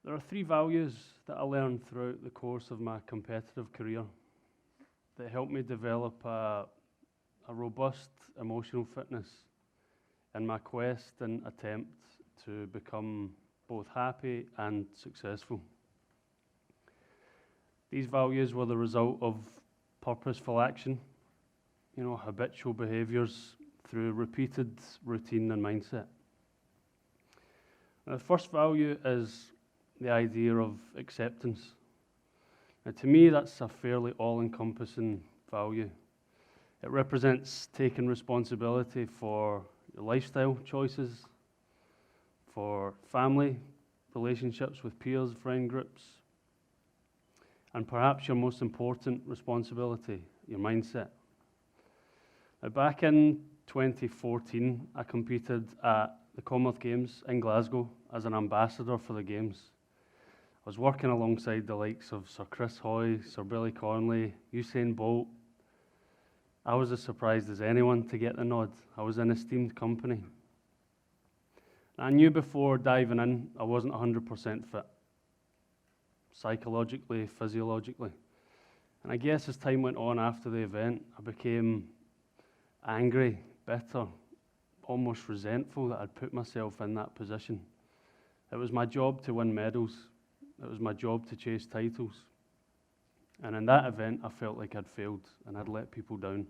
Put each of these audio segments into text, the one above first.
There are three values that I learned throughout the course of my competitive career that helped me develop a robust emotional fitness in my quest and attempt to become both happy and successful. These values were the result of purposeful action, habitual behaviours through repeated routine and mindset. Now, the first value is the idea of acceptance. Now, to me, that's a fairly all-encompassing value. It represents taking responsibility for your lifestyle choices, for family, relationships with peers, friend groups, and perhaps your most important responsibility, your mindset. Now, back in 2014, I competed at the Commonwealth Games in Glasgow as an ambassador for the Games. I was working alongside the likes of Sir Chris Hoy, Sir Billy Connolly, Usain Bolt. I was as surprised as anyone to get the nod. I was in esteemed company. I knew before diving in I wasn't 100% fit, psychologically, physiologically. And I guess as time went on after the event, I became angry, bitter, almost resentful that I'd put myself in that position. It was my job to win medals. It was my job to chase titles. And in that event, I felt like I'd failed and I'd let people down.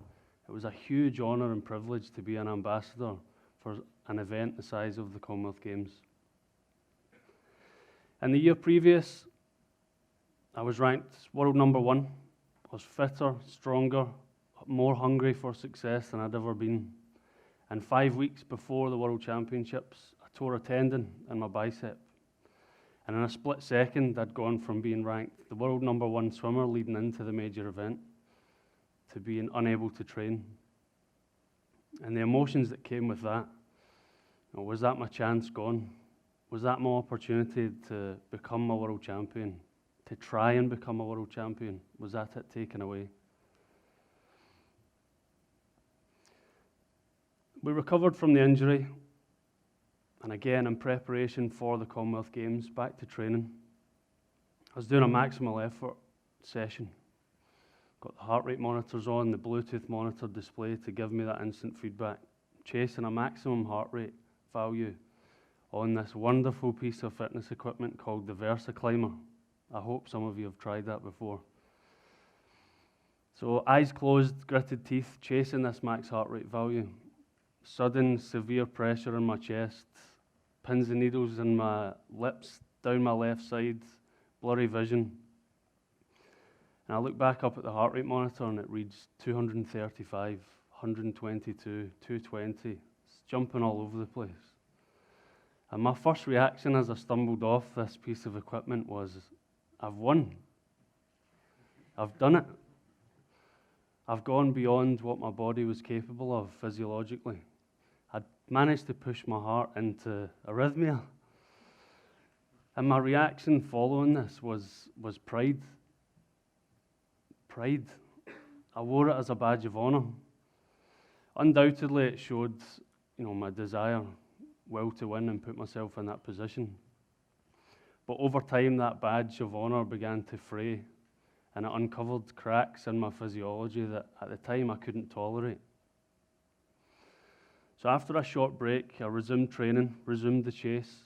It was a huge honour and privilege to be an ambassador for an event the size of the Commonwealth Games. In the year previous, I was ranked world number 1. I was fitter, stronger, more hungry for success than I'd ever been. And 5 weeks before the World Championships, I tore a tendon in my bicep. And in a split second, I'd gone from being ranked the world number 1 swimmer leading into the major event to being unable to train. And the emotions that came with that, was that my chance gone? Was that my opportunity to become a world champion? To try and become a world champion? Was that it taken away? We recovered from the injury, and again, in preparation for the Commonwealth Games, back to training. I was doing a maximal effort session. Got the heart rate monitors on, the Bluetooth monitor display to give me that instant feedback. Chasing a maximum heart rate value on this wonderful piece of fitness equipment called the VersaClimber. I hope some of you have tried that before. So eyes closed, gritted teeth, chasing this max heart rate value. Sudden severe pressure in my chest, pins and needles in my lips, down my left side, blurry vision. And I look back up at the heart rate monitor and it reads 235, 122, 220. It's jumping all over the place. And my first reaction as I stumbled off this piece of equipment was, I've won. I've done it. I've gone beyond what my body was capable of physiologically. I'd managed to push my heart into arrhythmia. And my reaction following this was pride. Pride. I wore it as a badge of honour. Undoubtedly it showed, my desire, will to win and put myself in that position. But over time that badge of honour began to fray, and it uncovered cracks in my physiology that at the time I couldn't tolerate. So after a short break, I resumed training, resumed the chase,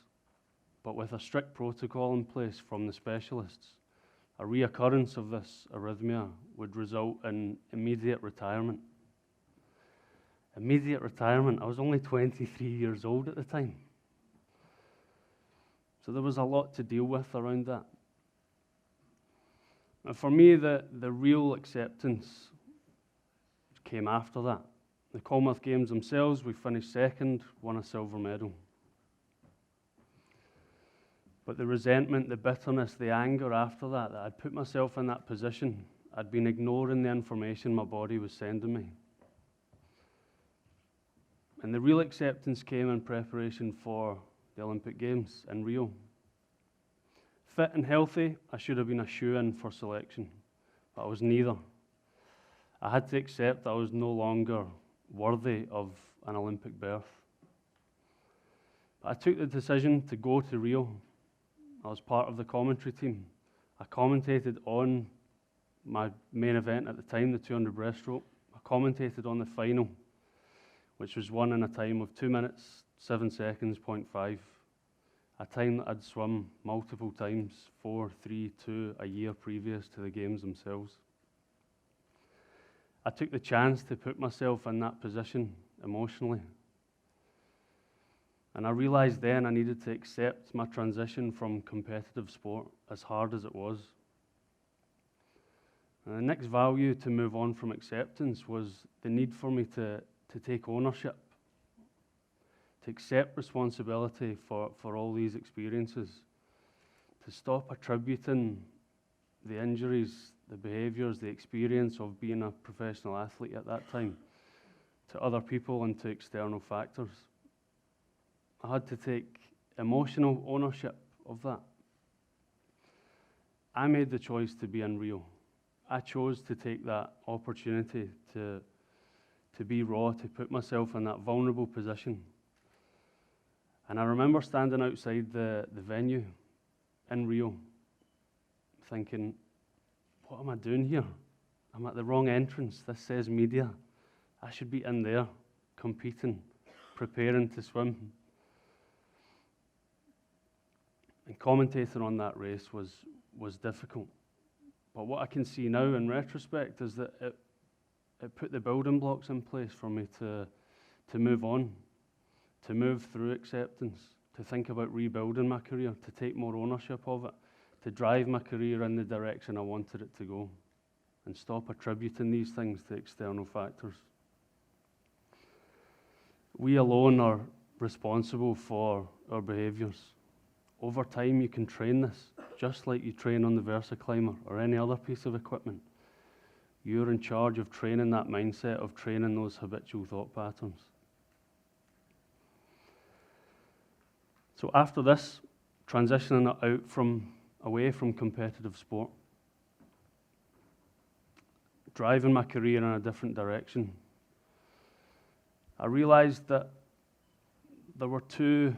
but with a strict protocol in place from the specialists. A reoccurrence of this arrhythmia would result in immediate retirement. Immediate retirement. I was only 23 years old at the time. So there was a lot to deal with around that. And for me, the real acceptance came after that. The Commonwealth Games themselves, we finished second, won a silver medal. But the resentment, the bitterness, the anger after that I'd put myself in that position, I'd been ignoring the information my body was sending me. And the real acceptance came in preparation for the Olympic Games in Rio. Fit and healthy, I should have been a shoo-in for selection, but I was neither. I had to accept that I was no longer worthy of an Olympic berth. But I took the decision to go to Rio. I was part of the commentary team. I commentated on my main event at the time, the 200 breaststroke. I commentated on the final, which was won in a time of 2 minutes, 7 seconds, 0.5. A time that I'd swum multiple times, 4, 3, 2, a year previous to the games themselves. I took the chance to put myself in that position emotionally. And I realized then I needed to accept my transition from competitive sport, as hard as it was. And the next value to move on from acceptance was the need for me to take ownership, to accept responsibility for all these experiences, to stop attributing the injuries, the behaviours, the experience of being a professional athlete at that time to other people and to external factors. I had to take emotional ownership of that. I made the choice to be unreal. I chose to take that opportunity to be raw, to put myself in that vulnerable position. And I remember standing outside the venue in Rio, thinking, what am I doing here? I'm at the wrong entrance. This says media. I should be in there, competing, preparing to swim. And commentating on that race was difficult. But what I can see now in retrospect is that it put the building blocks in place for me to move on, to move through acceptance, to think about rebuilding my career, to take more ownership of it, to drive my career in the direction I wanted it to go, and stop attributing these things to external factors. We alone are responsible for our behaviours. Over time, you can train this, just like you train on the VersaClimber or any other piece of equipment. You're in charge of training that mindset, of training those habitual thought patterns. So after this, transitioning away from competitive sport, driving my career in a different direction, I realized that there were two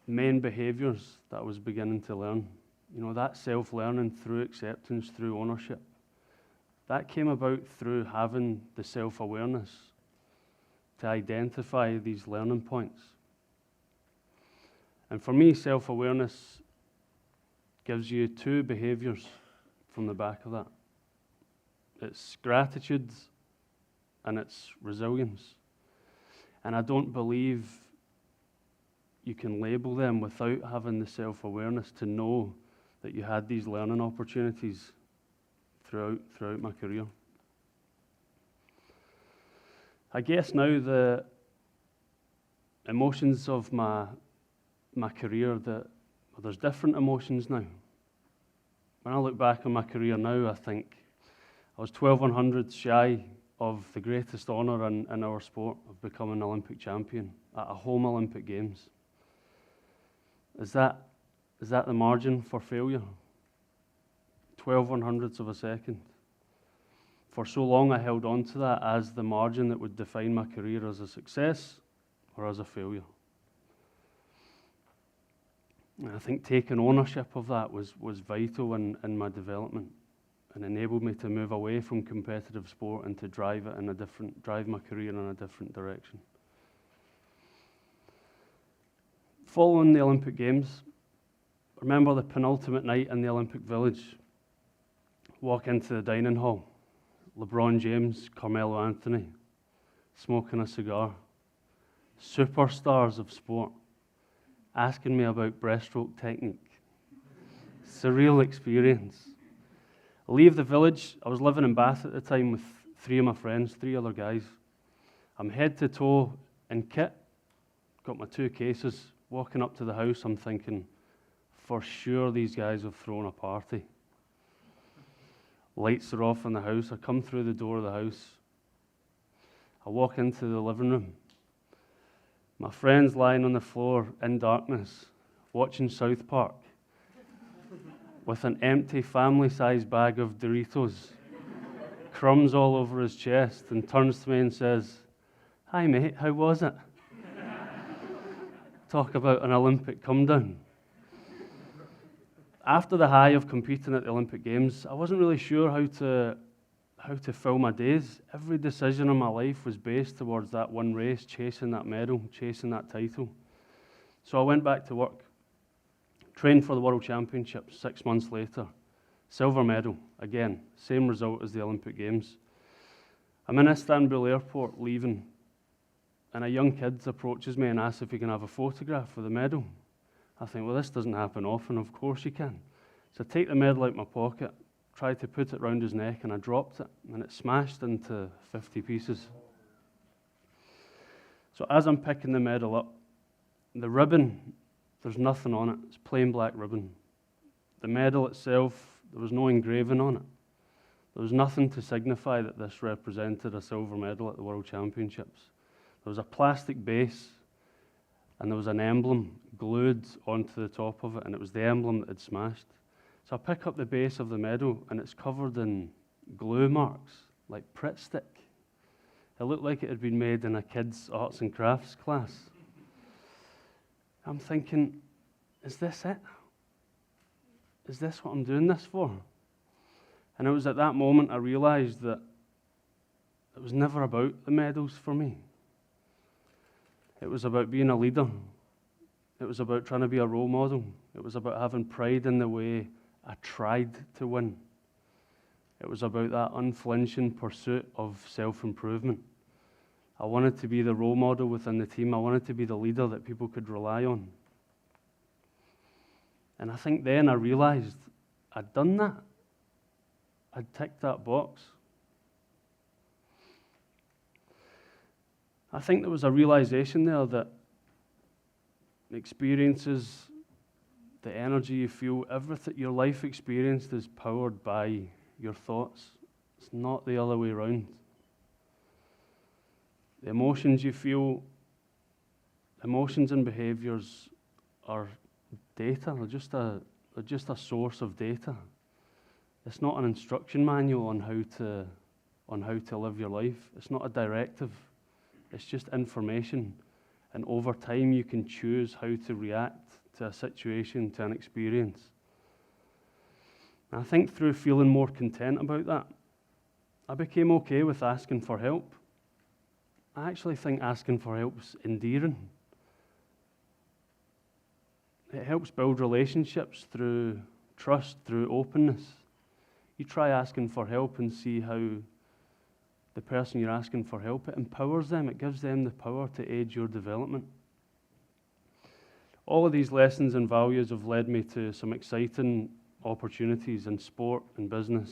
main behaviours that I was beginning to learn. You know, that self-learning through acceptance, through ownership. That came about through having the self-awareness to identify these learning points. And for me, self-awareness gives you two behaviours from the back of that. It's gratitude and it's resilience. And I don't believe you can label them without having the self-awareness to know that you had these learning opportunities throughout my career. I guess now the emotions of my career, there's different emotions now. When I look back on my career now, I think I was 1200 shy of the greatest honour in our sport of becoming an Olympic champion at a home Olympic Games. Is that the margin for failure? 12/100ths of a second. For so long I held on to that as the margin that would define my career as a success or as a failure. And I think taking ownership of that was vital in my development and enabled me to move away from competitive sport and to drive my career in a different direction. Following the Olympic Games, I remember the penultimate night in the Olympic Village. Walk into the dining hall, LeBron James, Carmelo Anthony, smoking a cigar, superstars of sport, asking me about breaststroke technique. Surreal experience. I leave the village. I was living in Bath at the time with three of my friends, three other guys. I'm head to toe in kit, got my 2 cases. Walking up to the house, I'm thinking, for sure these guys have thrown a party. Lights are off in the house. I come through the door of the house. I walk into the living room. My friend's lying on the floor in darkness, watching South Park, with an empty family-sized bag of Doritos, crumbs all over his chest, and turns to me and says, "Hi mate, how was it?" Talk about an Olympic come down. After the high of competing at the Olympic Games, I wasn't really sure how to fill my days. Every decision in my life was based towards that one race, chasing that medal, chasing that title. So I went back to work, trained for the World Championships 6 months later. Silver medal, again, same result as the Olympic Games. I'm in Istanbul airport leaving, and a young kid approaches me and asks if he can have a photograph with the medal. I think, well, this doesn't happen often, of course you can. So I take the medal out of my pocket, tried to put it round his neck, and I dropped it, and it smashed into 50 pieces. So as I'm picking the medal up, the ribbon, there's nothing on it. It's plain black ribbon. The medal itself, there was no engraving on it. There was nothing to signify that this represented a silver medal at the World Championships. There was a plastic base, and there was an emblem glued onto the top of it, and it was the emblem that had smashed. So I pick up the base of the medal, and it's covered in glue marks, like Pritt stick. It looked like it had been made in a kid's arts and crafts class. I'm thinking, is this it? Is this what I'm doing this for? And it was at that moment I realized that it was never about the medals for me. It was about being a leader. It was about trying to be a role model. It was about having pride in the way I tried to win. It was about that unflinching pursuit of self-improvement. I wanted to be the role model within the team. I wanted to be the leader that people could rely on. And I think then I realized I'd done that. I'd ticked that box. I think there was a realization there that the experiences, the energy you feel, everything, your life experience is powered by your thoughts. It's not the other way around. The emotions you feel, emotions and behaviors are data. They're just a source of data. It's not an instruction manual on how to live your life. It's not a directive. It's just information. And over time, you can choose how to react to a situation, to an experience. And I think through feeling more content about that, I became okay with asking for help. I actually think asking for help is endearing. It helps build relationships through trust, through openness. You try asking for help and see how the person you're asking for help, it empowers them, it gives them the power to aid your development. All of these lessons and values have led me to some exciting opportunities in sport and business,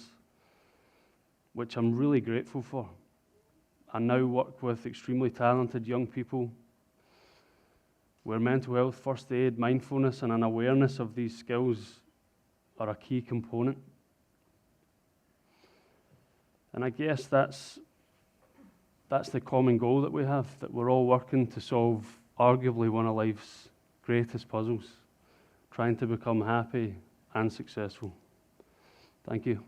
which I'm really grateful for. I now work with extremely talented young people where mental health, first aid, mindfulness, and an awareness of these skills are a key component. And I guess that's the common goal that we have, that we're all working to solve arguably one of life's greatest puzzles, trying to become happy and successful. Thank you.